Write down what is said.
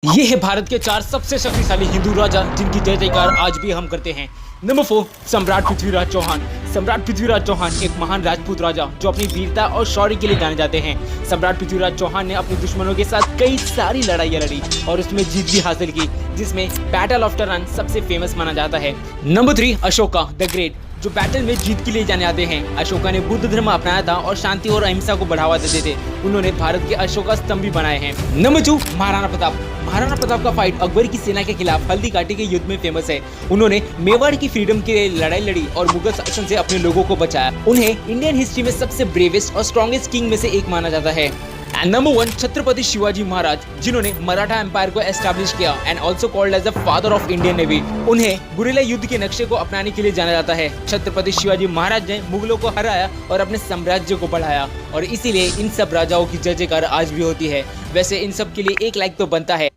ये है भारत के 4 सबसे शक्तिशाली हिंदू राजा जिनकी जय जयकार आज भी हम करते हैं। नंबर 4, सम्राट पृथ्वीराज चौहान। सम्राट पृथ्वीराज चौहान एक महान राजपूत राजा जो अपनी वीरता और शौर्य के लिए जाने जाते हैं। सम्राट पृथ्वीराज चौहान ने अपने दुश्मनों के साथ कई सारी लड़ाइयाँ लड़ी और उसमें जीत भी हासिल की, जिसमें बैटल ऑफ टरान सबसे फेमस माना जाता है। नंबर 3, अशोका द ग्रेट, जो बैटल में जीत के लिए जाने जाते हैं। अशोका ने बुद्ध धर्म अपनाया था और शांति और अहिंसा को बढ़ावा देते थे। उन्होंने भारत के अशोका स्तंभ भी बनाए हैं। नंबर 2, महाराणा प्रताप। महाराणा प्रताप का फाइट अकबर की सेना के खिलाफ हल्दी घाटी के युद्ध में फेमस है। उन्होंने मेवाड़ की फ्रीडम के लिए लड़ाई लड़ी और मुगल शासन से अपने लोगों को बचाया। उन्हें इंडियन हिस्ट्री में सबसे ब्रेवेस्ट और स्ट्रॉन्गेस्ट किंग में से एक माना जाता है। एंड नंबर 1, छत्रपति शिवाजी महाराज, जिन्होंने मराठा एम्पायर को एस्टैब्लिश किया and also called as the father of Indian navy. उन्हें गुरिल्ला युद्ध के नक्शे को अपनाने के लिए जाना जाता है। छत्रपति शिवाजी महाराज ने मुगलों को हराया और अपने साम्राज्य को बढ़ाया, और इसीलिए इन सब राजाओं की जय जयकार आज भी होती है। वैसे इन सब के लिए एक लाइक तो बनता है।